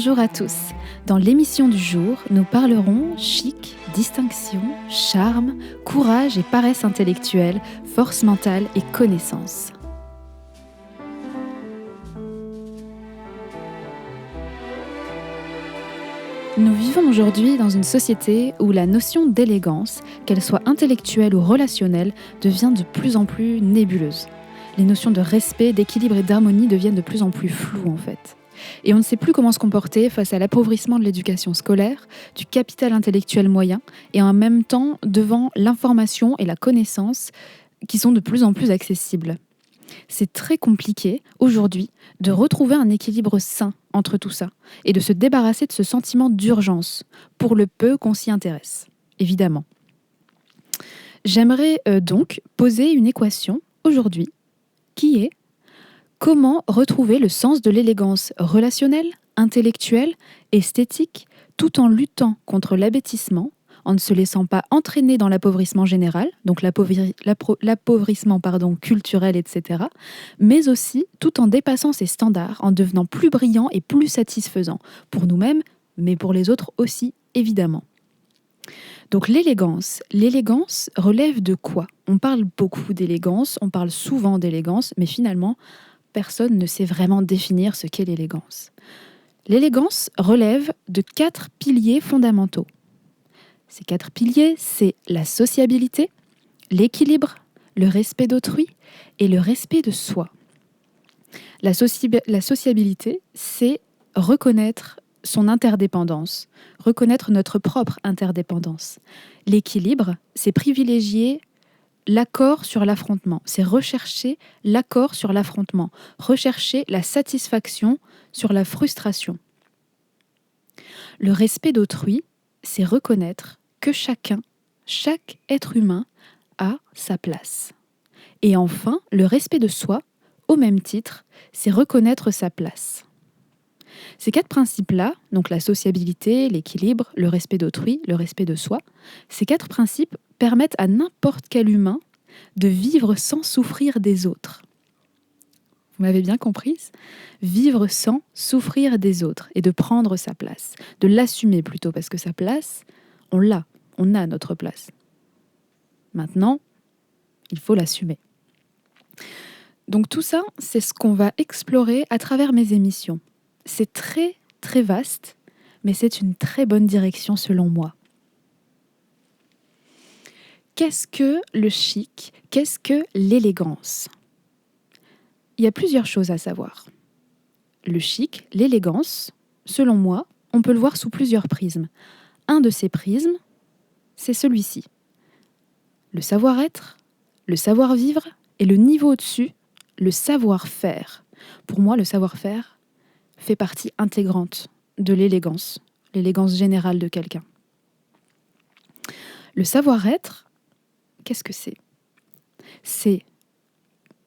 Bonjour à tous. Dans l'émission du jour, nous parlerons chic, distinction, charme, courage et paresse intellectuelle, force mentale et connaissance. Nous vivons aujourd'hui dans une société où la notion d'élégance, qu'elle soit intellectuelle ou relationnelle, devient de plus en plus nébuleuse. Les notions de respect, d'équilibre et d'harmonie deviennent de plus en plus floues en fait. Et on ne sait plus comment se comporter face à l'appauvrissement de l'éducation scolaire, du capital intellectuel moyen, et en même temps devant l'information et la connaissance qui sont de plus en plus accessibles. C'est très compliqué aujourd'hui de retrouver un équilibre sain entre tout ça et de se débarrasser de ce sentiment d'urgence, pour le peu qu'on s'y intéresse, évidemment. J'aimerais donc poser une équation aujourd'hui qui est: comment retrouver le sens de l'élégance relationnelle, intellectuelle, esthétique, tout en luttant contre l'abêtissement, en ne se laissant pas entraîner dans l'appauvrissement général, donc l'appauvrissement culturel, etc., mais aussi tout en dépassant ses standards, en devenant plus brillant et plus satisfaisant, pour nous-mêmes, mais pour les autres aussi, évidemment. Donc l'élégance relève de quoi ? On parle beaucoup d'élégance, on parle souvent d'élégance, mais finalement, personne ne sait vraiment définir ce qu'est l'élégance. L'élégance relève de 4 piliers fondamentaux. Ces 4 piliers, c'est la sociabilité, l'équilibre, le respect d'autrui et le respect de soi. La sociabilité, c'est reconnaître son interdépendance, reconnaître notre propre interdépendance. L'équilibre, c'est privilégier l'accord sur l'affrontement, c'est rechercher l'accord sur l'affrontement, rechercher la satisfaction sur la frustration. Le respect d'autrui, c'est reconnaître que chaque être humain a sa place. Et enfin, le respect de soi, au même titre, c'est reconnaître sa place. Ces 4 principes-là, donc la sociabilité, l'équilibre, le respect d'autrui, le respect de soi, ces 4 principes permettent à n'importe quel humain de vivre sans souffrir des autres. Vous m'avez bien comprise ? Vivre sans souffrir des autres et de prendre sa place, de l'assumer plutôt, parce que sa place, on a notre place. Maintenant, il faut l'assumer. Donc tout ça, c'est ce qu'on va explorer à travers mes émissions. C'est très, très vaste, mais c'est une très bonne direction selon moi. Qu'est-ce que le chic ? Qu'est-ce que l'élégance ? Il y a plusieurs choses à savoir. Le chic, l'élégance, selon moi, on peut le voir sous plusieurs prismes. Un de ces prismes, c'est celui-ci. Le savoir-être, le savoir-vivre et le niveau au-dessus, le savoir-faire. Pour moi, le savoir-faire fait partie intégrante de l'élégance générale de quelqu'un. Le savoir-être, qu'est-ce que c'est ? C'est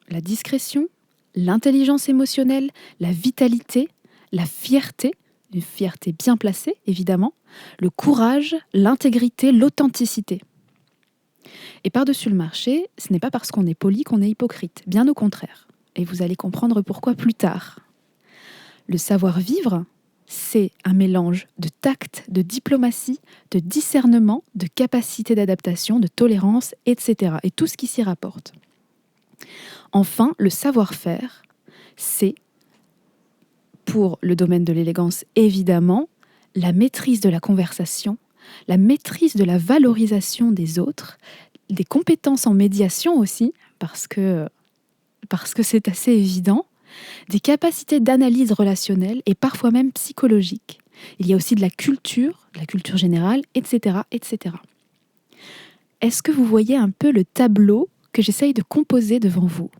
la discrétion, l'intelligence émotionnelle, la vitalité, la fierté, une fierté bien placée évidemment, le courage, l'intégrité, l'authenticité. Et par-dessus le marché, ce n'est pas parce qu'on est poli qu'on est hypocrite, bien au contraire. Et vous allez comprendre pourquoi plus tard. Le savoir-vivre, c'est un mélange de tact, de diplomatie, de discernement, de capacité d'adaptation, de tolérance, etc. Et tout ce qui s'y rapporte. Enfin, le savoir-faire, c'est, pour le domaine de l'élégance évidemment, la maîtrise de la conversation, la maîtrise de la valorisation des autres, des compétences en médiation aussi, parce que c'est assez évident, des capacités d'analyse relationnelle et parfois même psychologique. Il y a aussi de la culture générale, etc., etc. Est-ce que vous voyez un peu le tableau que j'essaye de composer devant vous ?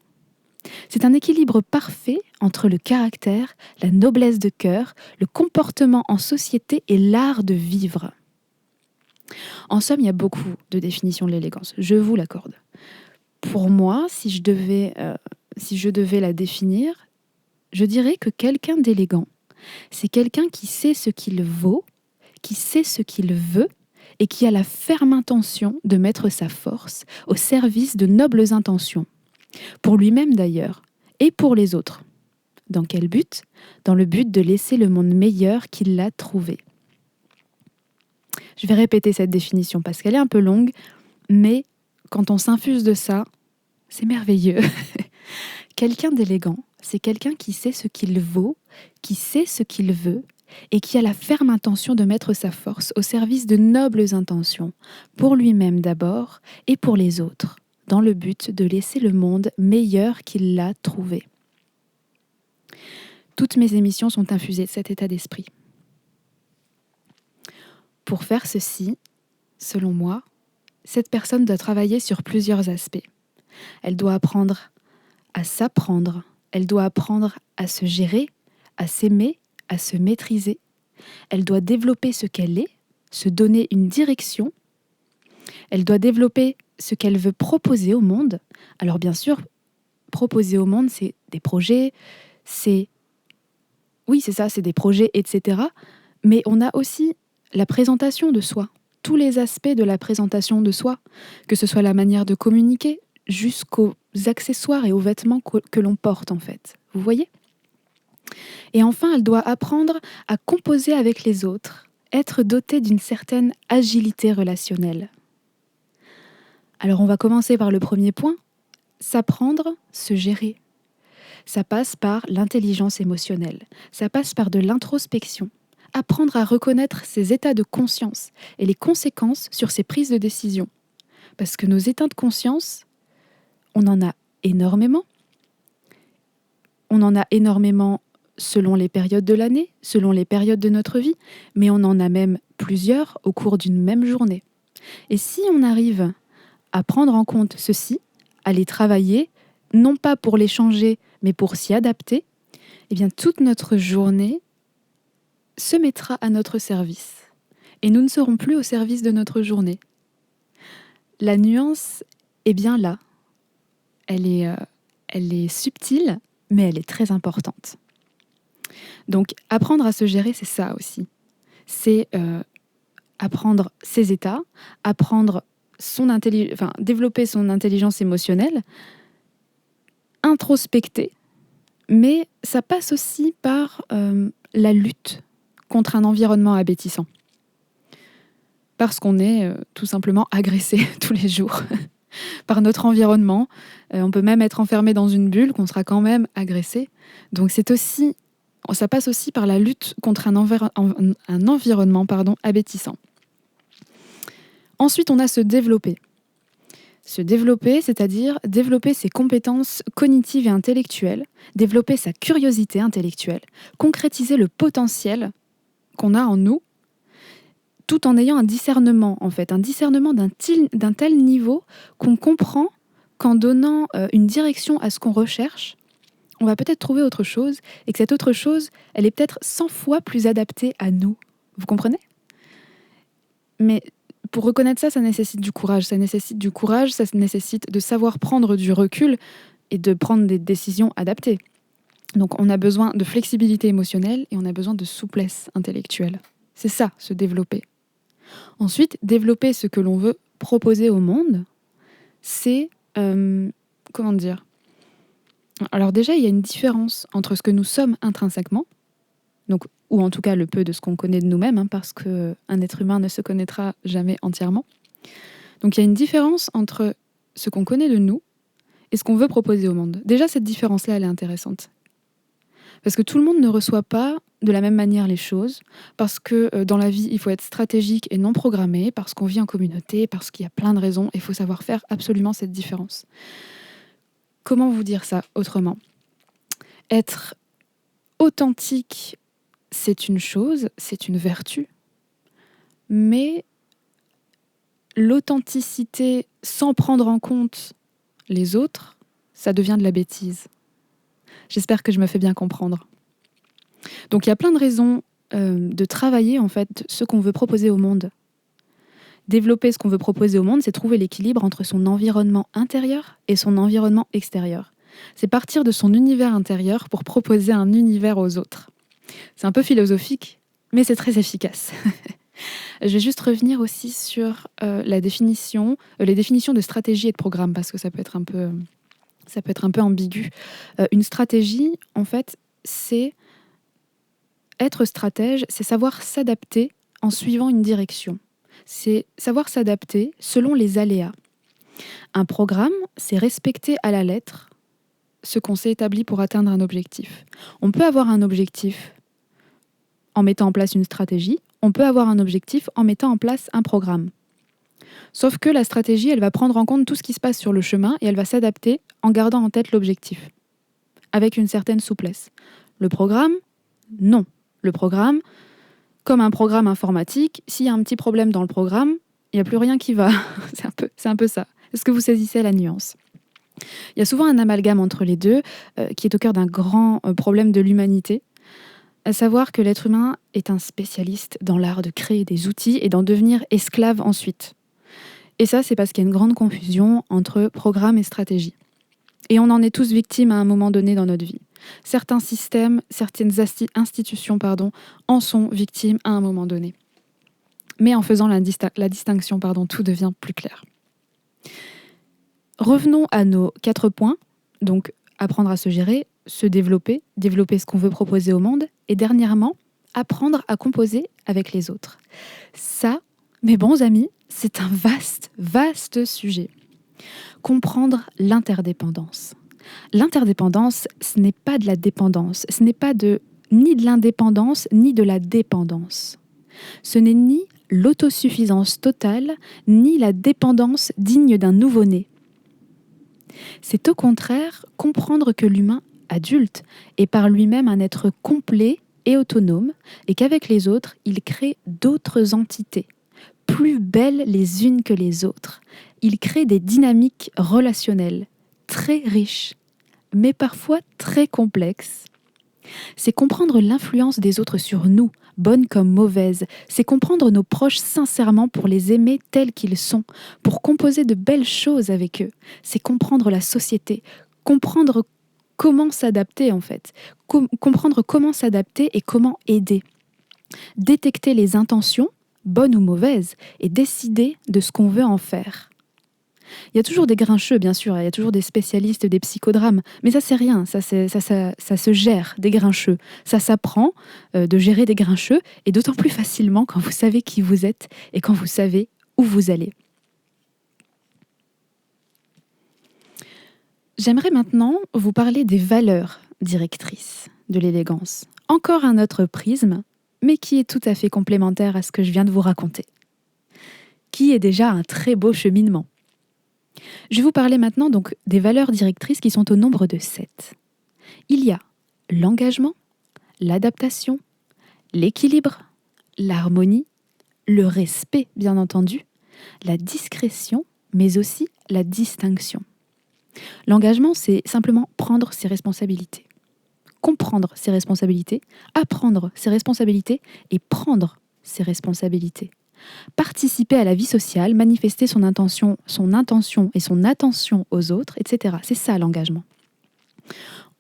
C'est un équilibre parfait entre le caractère, la noblesse de cœur, le comportement en société et l'art de vivre. En somme, il y a beaucoup de définitions de l'élégance, je vous l'accorde. Pour moi, si je devais la définir, je dirais que quelqu'un d'élégant, c'est quelqu'un qui sait ce qu'il vaut, qui sait ce qu'il veut et qui a la ferme intention de mettre sa force au service de nobles intentions, pour lui-même d'ailleurs, et pour les autres. Dans quel but ? Dans le but de laisser le monde meilleur qu'il l'a trouvé. Je vais répéter cette définition parce qu'elle est un peu longue, mais quand on s'infuse de ça, c'est merveilleux. Quelqu'un d'élégant, c'est quelqu'un qui sait ce qu'il vaut, qui sait ce qu'il veut et qui a la ferme intention de mettre sa force au service de nobles intentions, pour lui-même d'abord et pour les autres, dans le but de laisser le monde meilleur qu'il l'a trouvé. Toutes mes émissions sont infusées de cet état d'esprit. Pour faire ceci, selon moi, cette personne doit travailler sur plusieurs aspects. Elle doit apprendre à s'apprendre, elle doit apprendre à se gérer, à s'aimer, à se maîtriser. Elle doit développer ce qu'elle est, se donner une direction. Elle doit développer ce qu'elle veut proposer au monde. Alors bien sûr, proposer au monde, c'est des projets, c'est des projets, etc. Mais on a aussi la présentation de soi, tous les aspects de la présentation de soi, que ce soit la manière de communiquer, jusqu'aux accessoires et aux vêtements que l'on porte en fait. Vous voyez ? Et enfin, elle doit apprendre à composer avec les autres, être dotée d'une certaine agilité relationnelle. Alors on va commencer par le premier point, s'apprendre, se gérer. Ça passe par l'intelligence émotionnelle, ça passe par de l'introspection, apprendre à reconnaître ses états de conscience et les conséquences sur ses prises de décision. Parce que nos états de conscience, on en a énormément. On en a énormément selon les périodes de l'année, selon les périodes de notre vie, mais on en a même plusieurs au cours d'une même journée. Et si on arrive à prendre en compte ceci, à les travailler, non pas pour les changer, mais pour s'y adapter, eh bien toute notre journée se mettra à notre service. Et nous ne serons plus au service de notre journée. La nuance est bien là. Elle est subtile, mais elle est très importante. Donc, apprendre à se gérer, c'est ça aussi. C'est apprendre ses états, développer son intelligence émotionnelle, introspecter, mais ça passe aussi par la lutte contre un environnement abétissant. Parce qu'on est tout simplement agressé tous les jours par notre environnement. On peut même être enfermé dans une bulle, qu'on sera quand même agressé. Donc ça passe aussi par la lutte contre un environnement abétissant. Ensuite, on a se développer. Se développer, c'est-à-dire développer ses compétences cognitives et intellectuelles, développer sa curiosité intellectuelle, concrétiser le potentiel qu'on a en nous, tout en ayant un discernement d'un tel niveau qu'on comprend qu'en donnant une direction à ce qu'on recherche, on va peut-être trouver autre chose, et que cette autre chose, elle est peut-être 100 fois plus adaptée à nous. Vous comprenez ? Mais pour reconnaître ça, ça nécessite du courage. Ça nécessite de savoir prendre du recul et de prendre des décisions adaptées. Donc on a besoin de flexibilité émotionnelle et on a besoin de souplesse intellectuelle. C'est ça, se développer. Ensuite, développer ce que l'on veut proposer au monde, c'est... Alors déjà, il y a une différence entre ce que nous sommes intrinsèquement, donc, ou en tout cas le peu de ce qu'on connaît de nous-mêmes, parce qu'un être humain ne se connaîtra jamais entièrement. Donc il y a une différence entre ce qu'on connaît de nous et ce qu'on veut proposer au monde. Déjà, cette différence-là, elle est intéressante. Parce que tout le monde ne reçoit pas de la même manière les choses, parce que dans la vie, il faut être stratégique et non programmé, parce qu'on vit en communauté, parce qu'il y a plein de raisons, et il faut savoir faire absolument cette différence. Comment vous dire ça autrement ? Être authentique, c'est une chose, c'est une vertu, mais l'authenticité sans prendre en compte les autres, ça devient de la bêtise. J'espère que je me fais bien comprendre. Donc il y a plein de raisons de travailler en fait ce qu'on veut proposer au monde. Développer ce qu'on veut proposer au monde, c'est trouver l'équilibre entre son environnement intérieur et son environnement extérieur. C'est partir de son univers intérieur pour proposer un univers aux autres. C'est un peu philosophique, mais c'est très efficace. Je vais juste revenir aussi sur les définitions de stratégie et de programme, parce que ça peut être un peu ambigu. Une stratégie, en fait, c'est être stratège, c'est savoir s'adapter en suivant une direction. C'est savoir s'adapter selon les aléas. Un programme, c'est respecter à la lettre ce qu'on s'est établi pour atteindre un objectif. On peut avoir un objectif en mettant en place une stratégie, on peut avoir un objectif en mettant en place un programme. Sauf que la stratégie, elle va prendre en compte tout ce qui se passe sur le chemin et elle va s'adapter en gardant en tête l'objectif, avec une certaine souplesse. Le programme, non. Le programme, comme un programme informatique, s'il y a un petit problème dans le programme, il n'y a plus rien qui va. C'est un peu ça. Est-ce que vous saisissez la nuance ? Il y a souvent un amalgame entre les deux qui est au cœur d'un grand problème de l'humanité, à savoir que l'être humain est un spécialiste dans l'art de créer des outils et d'en devenir esclave ensuite. Et ça, c'est parce qu'il y a une grande confusion entre programme et stratégie. Et on en est tous victimes à un moment donné dans notre vie. Certains systèmes, certaines institutions, en sont victimes à un moment donné. Mais en faisant la distinction, tout devient plus clair. Revenons à nos 4 points. Donc, apprendre à se gérer, se développer ce qu'on veut proposer au monde, et dernièrement, apprendre à composer avec les autres. Ça, mes bons amis, c'est un vaste sujet. Comprendre l'interdépendance. L'interdépendance, ce n'est pas de la dépendance, ce n'est pas ni de l'indépendance, ni de la dépendance. Ce n'est ni l'autosuffisance totale, ni la dépendance digne d'un nouveau-né. C'est au contraire comprendre que l'humain adulte est par lui-même un être complet et autonome, et qu'avec les autres, il crée d'autres entités, plus belles les unes que les autres. Il crée des dynamiques relationnelles, très riches, mais parfois très complexes. C'est comprendre l'influence des autres sur nous, bonne comme mauvaise. C'est comprendre nos proches sincèrement pour les aimer tels qu'ils sont, pour composer de belles choses avec eux. C'est comprendre la société, comprendre comment s'adapter en fait, comprendre comment s'adapter et comment aider. Détecter les intentions, bonnes ou mauvaises, et décider de ce qu'on veut en faire. Il y a toujours des grincheux, bien sûr, il y a toujours des spécialistes des psychodrames, mais ça c'est rien, ça se gère, des grincheux. Ça s'apprend de gérer des grincheux, et d'autant plus facilement quand vous savez qui vous êtes et quand vous savez où vous allez. J'aimerais maintenant vous parler des valeurs directrices de l'élégance. Encore un autre prisme, mais qui est tout à fait complémentaire à ce que je viens de vous raconter. Qui est déjà un très beau cheminement. Je vais vous parler maintenant donc des valeurs directrices qui sont au nombre de 7. Il y a l'engagement, l'adaptation, l'équilibre, l'harmonie, le respect bien entendu, la discrétion, mais aussi la distinction. L'engagement, c'est simplement prendre ses responsabilités, comprendre ses responsabilités, apprendre ses responsabilités et prendre ses responsabilités. Participer à la vie sociale, manifester son intention et son attention aux autres, etc. C'est ça l'engagement.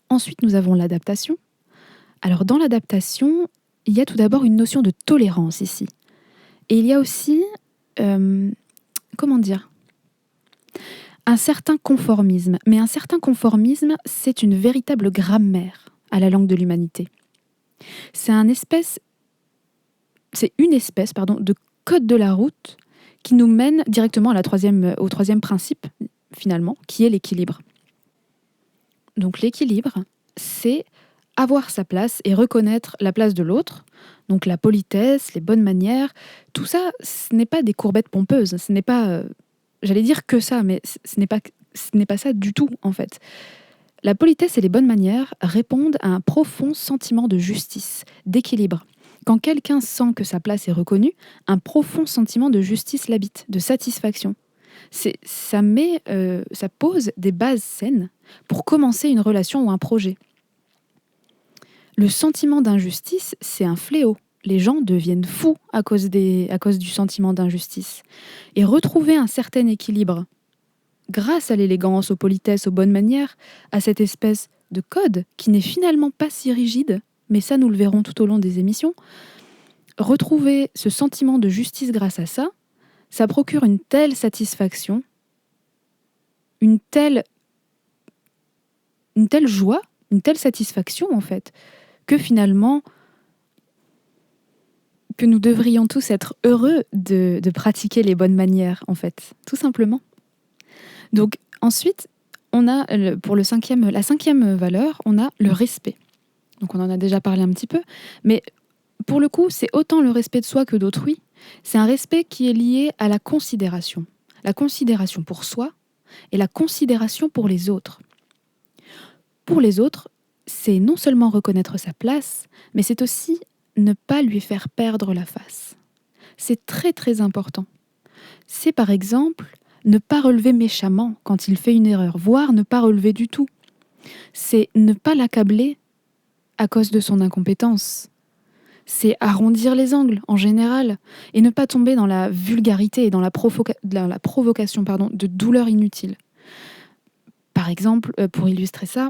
Ensuite, nous avons l'adaptation. Alors dans l'adaptation, il y a tout d'abord une notion de tolérance ici. Et il y a aussi, un certain conformisme. Mais un certain conformisme, c'est une véritable grammaire à la langue de l'humanité. C'est une espèce de code de la route qui nous mène directement au troisième principe, finalement, qui est l'équilibre. Donc l'équilibre, c'est avoir sa place et reconnaître la place de l'autre. Donc la politesse, les bonnes manières, tout ça, ce n'est pas des courbettes pompeuses. Ce n'est pas, j'allais dire que ça, mais ce n'est pas ça du tout, en fait. La politesse et les bonnes manières répondent à un profond sentiment de justice, d'équilibre. Quand quelqu'un sent que sa place est reconnue, un profond sentiment de justice l'habite, de satisfaction. Ça pose des bases saines pour commencer une relation ou un projet. Le sentiment d'injustice, c'est un fléau. Les gens deviennent fous à cause du sentiment d'injustice. Et retrouver un certain équilibre, grâce à l'élégance, aux politesses, aux bonnes manières, à cette espèce de code qui n'est finalement pas si rigide, mais ça nous le verrons tout au long des émissions, retrouver ce sentiment de justice grâce à ça, ça procure une telle satisfaction, une telle joie, une telle satisfaction en fait, que finalement, que nous devrions tous être heureux de pratiquer les bonnes manières en fait, tout simplement. Donc ensuite, on a pour la cinquième valeur, on a le respect. Donc on en a déjà parlé un petit peu, mais pour le coup, c'est autant le respect de soi que d'autrui. C'est un respect qui est lié à la considération. La considération pour soi et la considération pour les autres. Pour les autres, c'est non seulement reconnaître sa place, mais c'est aussi ne pas lui faire perdre la face. C'est très très important. C'est par exemple ne pas relever méchamment quand il fait une erreur, voire ne pas relever du tout. C'est ne pas l'accabler à cause de son incompétence. C'est arrondir les angles en général et ne pas tomber dans la vulgarité et dans la provocation de douleurs inutiles. Par exemple, pour illustrer ça,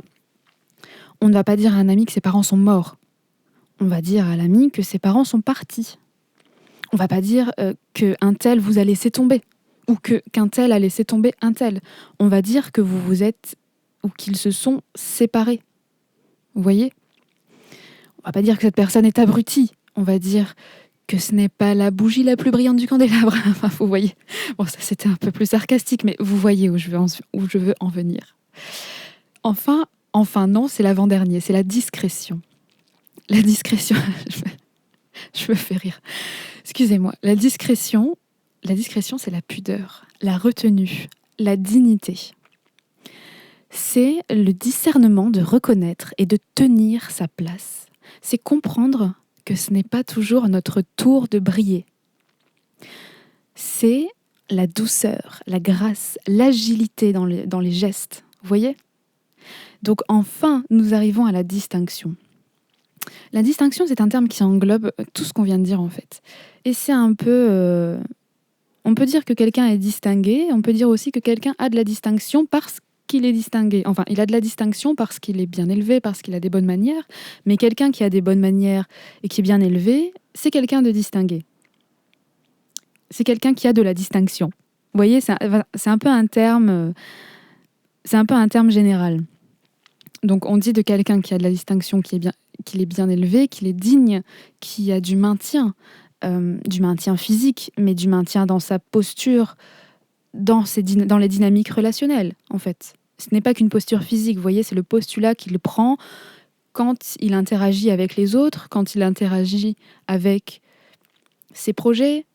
on ne va pas dire à un ami que ses parents sont morts. On va dire à l'ami que ses parents sont partis. On ne va pas dire qu'un tel vous a laissé tomber ou qu'un tel a laissé tomber un tel. On va dire que vous vous êtes ou qu'ils se sont séparés. Vous voyez ? On va pas dire que cette personne est abrutie. On va dire que ce n'est pas la bougie la plus brillante du candélabre. Enfin, vous voyez. Bon, ça c'était un peu plus sarcastique, mais vous voyez où je veux en venir. Enfin non, c'est l'avant-dernier, c'est la discrétion. La discrétion, je me fais rire. Excusez-moi. La discrétion, c'est la pudeur, la retenue, la dignité. C'est le discernement de reconnaître et de tenir sa place. C'est comprendre que ce n'est pas toujours notre tour de briller. C'est la douceur, la grâce, l'agilité dans les gestes. Vous voyez ? Donc enfin, nous arrivons à la distinction. La distinction, c'est un terme qui englobe tout ce qu'on vient de dire en fait. Et c'est un peu... on peut dire que quelqu'un est distingué, on peut dire aussi que quelqu'un a de la distinction parce qu'il est distingué. Enfin, il a de la distinction parce qu'il est bien élevé, parce qu'il a des bonnes manières. Mais quelqu'un qui a des bonnes manières et qui est bien élevé, c'est quelqu'un de distingué. C'est quelqu'un qui a de la distinction. Vous voyez, c'est un peu un terme général. Donc on dit de quelqu'un qui a de la distinction, qu'il est bien élevé, qu'il est digne, qui a du maintien physique, mais du maintien dans sa posture, dans les dynamiques relationnelles, en fait. Ce n'est pas qu'une posture physique, vous voyez, c'est le postulat qu'il prend quand il interagit avec les autres, quand il interagit avec ses projets,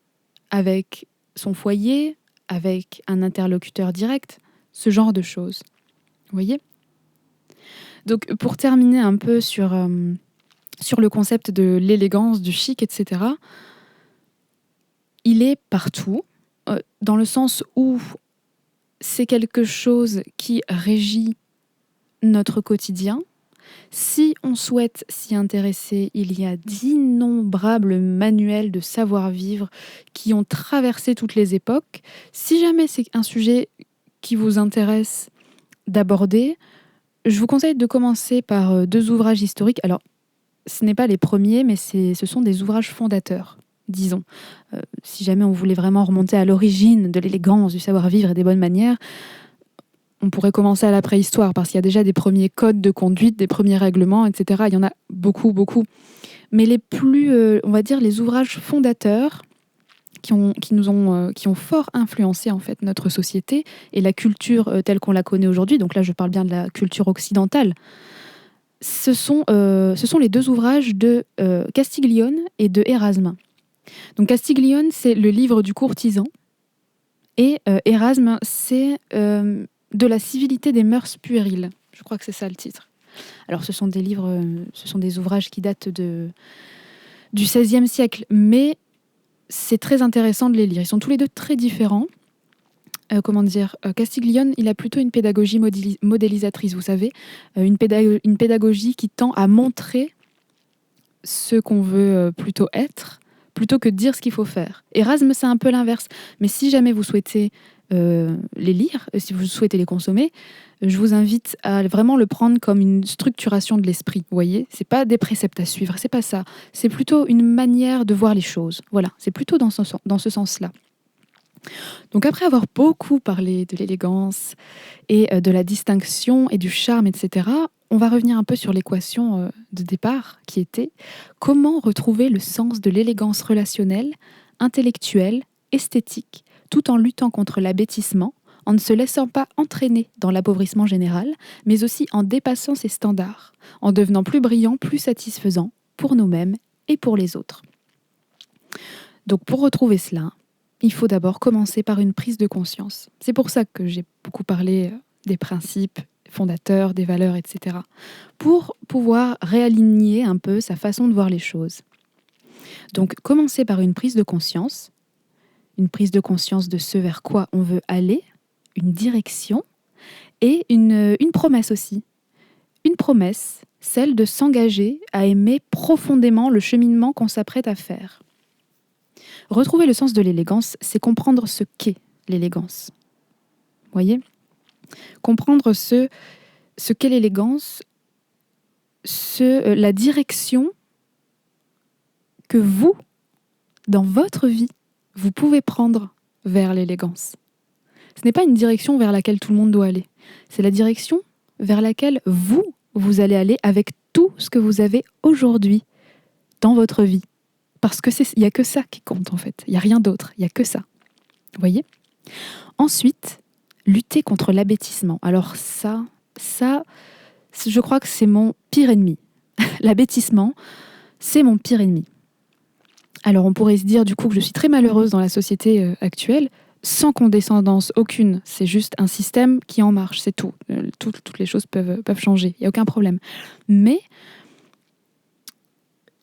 avec son foyer, avec un interlocuteur direct, ce genre de choses. Vous voyez ? Donc, pour terminer un peu sur le concept de l'élégance, du chic, etc., il est partout, dans le sens où c'est quelque chose qui régit notre quotidien. Si on souhaite s'y intéresser, il y a d'innombrables manuels de savoir-vivre qui ont traversé toutes les époques. Si jamais c'est un sujet qui vous intéresse d'aborder, je vous conseille de commencer par 2 ouvrages historiques. Alors, ce n'est pas les premiers, mais ce sont des ouvrages fondateurs, disons. Si jamais on voulait vraiment remonter à l'origine de l'élégance, du savoir-vivre et des bonnes manières, on pourrait commencer à la préhistoire, parce qu'il y a déjà des premiers codes de conduite, des premiers règlements, etc. Il y en a beaucoup, beaucoup. Mais les plus, on va dire, les ouvrages fondateurs qui ont fort influencé en fait notre société et la culture telle qu'on la connaît aujourd'hui. Donc là, je parle bien de la culture occidentale. Ce sont les 2 ouvrages de Castiglione et de Erasme. Donc Castiglione, c'est le livre du courtisan, et Erasme, c'est de la civilité des mœurs puériles. Je crois que c'est ça le titre. Alors ce sont des livres, ce sont des ouvrages qui datent du XVIe siècle, mais c'est très intéressant de les lire. Ils sont tous les 2 très différents. Castiglione, il a plutôt une pédagogie modélisatrice, vous savez, une pédagogie qui tend à montrer ce qu'on veut plutôt être, plutôt que de dire ce qu'il faut faire. Erasme, c'est un peu l'inverse. Mais si jamais vous souhaitez les lire, si vous souhaitez les consommer, je vous invite à vraiment le prendre comme une structuration de l'esprit. Vous voyez, c'est pas des préceptes à suivre, c'est pas ça. C'est plutôt une manière de voir les choses. Voilà, c'est plutôt dans ce sens-là. Donc après avoir beaucoup parlé de l'élégance et de la distinction et du charme, etc., on va revenir un peu sur l'équation de départ qui était comment retrouver le sens de l'élégance relationnelle, intellectuelle, esthétique, tout en luttant contre l'abêtissement, en ne se laissant pas entraîner dans l'appauvrissement général, mais aussi en dépassant ses standards, en devenant plus brillant, plus satisfaisant pour nous-mêmes et pour les autres. Donc pour retrouver cela, il faut d'abord commencer par une prise de conscience. C'est pour ça que j'ai beaucoup parlé des principes fondateurs, des valeurs, etc. Pour pouvoir réaligner un peu sa façon de voir les choses. Donc commencer par une prise de conscience de ce vers quoi on veut aller, une direction et une promesse aussi. Une promesse, celle de s'engager à aimer profondément le cheminement qu'on s'apprête à faire. Retrouver le sens de l'élégance, c'est comprendre ce qu'est l'élégance. Vous voyez ? Comprendre ce qu'est l'élégance, la direction que vous, dans votre vie, vous pouvez prendre vers l'élégance. Ce n'est pas une direction vers laquelle tout le monde doit aller. C'est la direction vers laquelle vous allez aller avec tout ce que vous avez aujourd'hui dans votre vie. Parce qu'il n'y a que ça qui compte en fait. Il n'y a rien d'autre, il n'y a que ça. Vous voyez ? Ensuite, lutter contre l'abêtissement. Alors ça, je crois que c'est mon pire ennemi. L'abêtissement, c'est mon pire ennemi. Alors on pourrait se dire du coup que je suis très malheureuse dans la société actuelle, sans condescendance aucune. C'est juste un système qui en marche, c'est tout. Toutes les choses peuvent changer, il n'y a aucun problème. Mais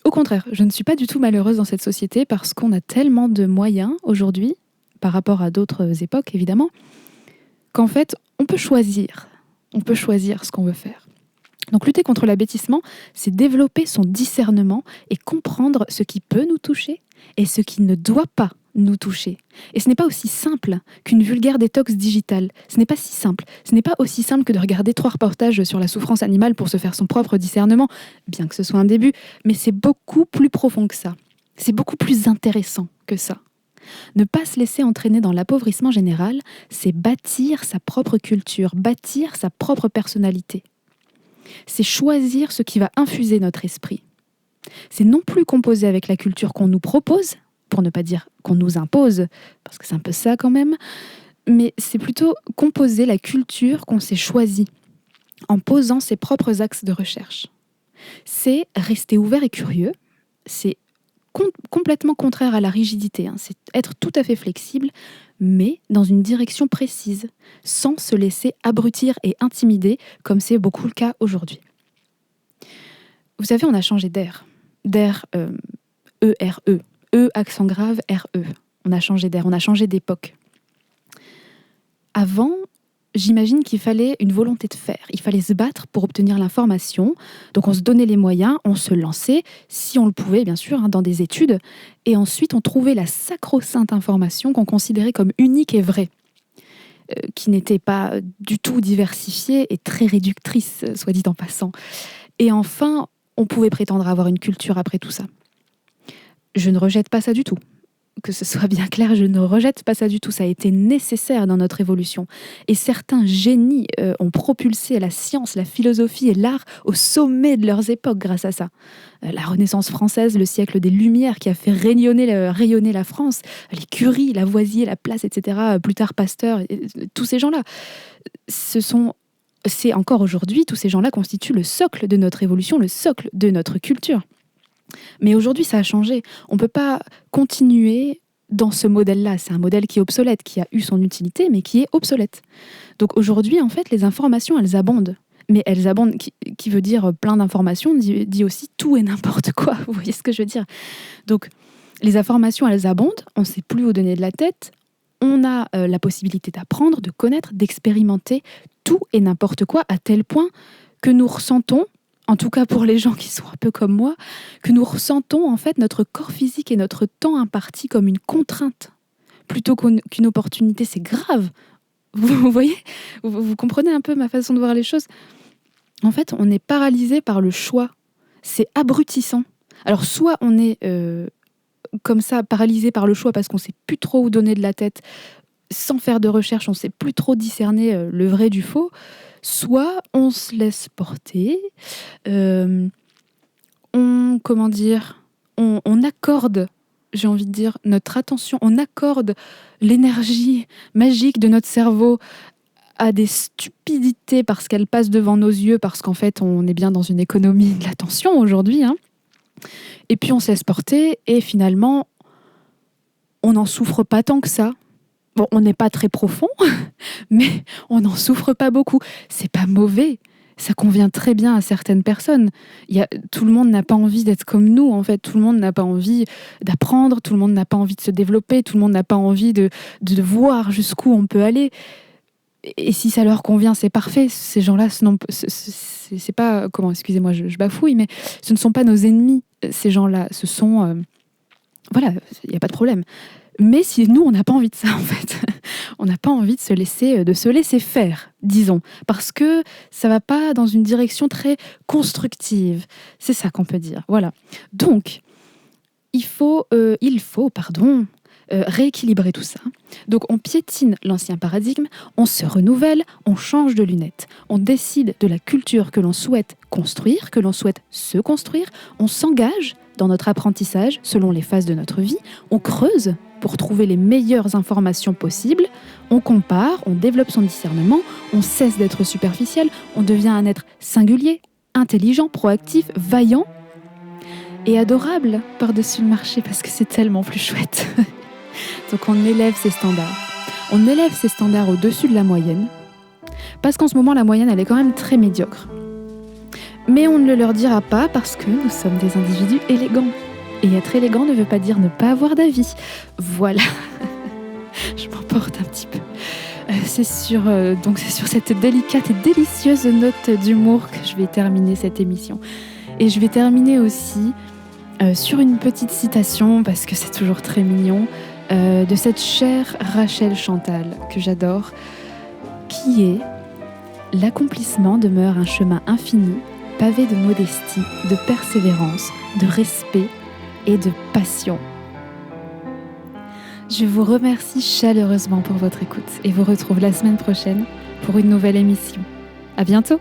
au contraire, je ne suis pas du tout malheureuse dans cette société parce qu'on a tellement de moyens aujourd'hui, par rapport à d'autres époques évidemment, qu'en fait, on peut choisir ce qu'on veut faire. Donc lutter contre l'abêtissement, c'est développer son discernement et comprendre ce qui peut nous toucher et ce qui ne doit pas nous toucher. Et ce n'est pas aussi simple qu'une vulgaire détox digitale. Ce n'est pas si simple. Ce n'est pas aussi simple que de regarder 3 reportages sur la souffrance animale pour se faire son propre discernement, bien que ce soit un début, mais c'est beaucoup plus profond que ça. C'est beaucoup plus intéressant que ça. Ne pas se laisser entraîner dans l'appauvrissement général, c'est bâtir sa propre culture, bâtir sa propre personnalité. C'est choisir ce qui va infuser notre esprit. C'est non plus composer avec la culture qu'on nous propose, pour ne pas dire qu'on nous impose, parce que c'est un peu ça quand même, mais c'est plutôt composer la culture qu'on s'est choisie, en posant ses propres axes de recherche. C'est rester ouvert et curieux, c'est complètement contraire à la rigidité, c'est être tout à fait flexible, mais dans une direction précise, sans se laisser abrutir et intimider, comme c'est beaucoup le cas aujourd'hui. Vous savez, on a changé d'air. D'air, E-R-E. E, accent grave, R-E. On a changé d'air, on a changé d'époque. Avant, j'imagine qu'il fallait une volonté de faire. Il fallait se battre pour obtenir l'information. Donc on se donnait les moyens, on se lançait, si on le pouvait bien sûr, dans des études. Et ensuite, on trouvait la sacro-sainte information qu'on considérait comme unique et vraie, qui n'était pas du tout diversifiée et très réductrice, soit dit en passant. Et enfin, on pouvait prétendre avoir une culture après tout ça. Je ne rejette pas ça du tout. Que ce soit bien clair, je ne rejette pas ça du tout. Ça a été nécessaire dans notre évolution. Et certains génies ont propulsé la science, la philosophie et l'art au sommet de leurs époques grâce à ça. La Renaissance française, le siècle des Lumières qui a fait rayonner la France, les Curie, Lavoisier, Laplace, etc., plus tard Pasteur, tous ces gens-là. C'est encore aujourd'hui, tous ces gens-là constituent le socle de notre évolution, le socle de notre culture. Mais aujourd'hui, ça a changé. On ne peut pas continuer dans ce modèle-là. C'est un modèle qui est obsolète, qui a eu son utilité, mais qui est obsolète. Donc aujourd'hui, en fait, les informations, elles abondent. Mais elles abondent, qui veut dire plein d'informations, dit aussi tout et n'importe quoi. Vous voyez ce que je veux dire ? Donc, les informations, elles abondent. On ne sait plus où donner de la tête. On a la possibilité d'apprendre, de connaître, d'expérimenter tout et n'importe quoi, à tel point que nous ressentons, en tout cas pour les gens qui sont un peu comme moi, que nous ressentons en fait notre corps physique et notre temps imparti comme une contrainte, plutôt qu'une opportunité. C'est grave. Vous voyez ? Vous comprenez un peu ma façon de voir les choses ? En fait, on est paralysé par le choix. C'est abrutissant. Alors, soit on est comme ça, paralysé par le choix parce qu'on ne sait plus trop où donner de la tête, sans faire de recherche, on ne sait plus trop discerner le vrai du faux, soit on se laisse porter, comment dire, on accorde, j'ai envie de dire, notre attention, on accorde l'énergie magique de notre cerveau à des stupidités parce qu'elles passent devant nos yeux, parce qu'en fait, on est bien dans une économie de l'attention aujourd'hui, hein. Et puis on se laisse porter et finalement, on n'en souffre pas tant que ça. Bon, on n'est pas très profond, mais on n'en souffre pas beaucoup. C'est pas mauvais. Ça convient très bien à certaines personnes. Tout le monde n'a pas envie d'être comme nous, en fait. Tout le monde n'a pas envie d'apprendre, tout le monde n'a pas envie de se développer, tout le monde n'a pas envie de voir jusqu'où on peut aller. Et si ça leur convient, c'est parfait. Ces gens-là, c'est pas... Comment, excusez-moi, je bafouille, mais ce ne sont pas nos ennemis, ces gens-là. Ce sont... voilà, il n'y a pas de problème. Mais si nous, on n'a pas envie de ça, en fait. On n'a pas envie de se laisser faire, disons. Parce que ça ne va pas dans une direction très constructive. C'est ça qu'on peut dire. Voilà. Donc, il faut rééquilibrer tout ça. Donc, on piétine l'ancien paradigme, on se renouvelle, on change de lunettes. On décide de la culture que l'on souhaite construire, que l'on souhaite se construire. On s'engage dans notre apprentissage selon les phases de notre vie. On creuse pour trouver les meilleures informations possibles. On compare, on développe son discernement, on cesse d'être superficiel, on devient un être singulier, intelligent, proactif, vaillant et adorable par-dessus le marché parce que c'est tellement plus chouette. Donc on élève ses standards. On élève ses standards au-dessus de la moyenne parce qu'en ce moment, la moyenne, elle est quand même très médiocre. Mais on ne le leur dira pas parce que nous sommes des individus élégants. Et être élégant ne veut pas dire ne pas avoir d'avis. Voilà. Je m'emporte un petit peu. C'est sur cette délicate et délicieuse note d'humour que je vais terminer cette émission. Et je vais terminer aussi sur une petite citation, parce que c'est toujours très mignon, de cette chère Rachel Chantal, que j'adore, qui est « L'accomplissement demeure un chemin infini, pavé de modestie, de persévérance, de respect et de passion. » Je vous remercie chaleureusement pour votre écoute et vous retrouve la semaine prochaine pour une nouvelle émission. À bientôt!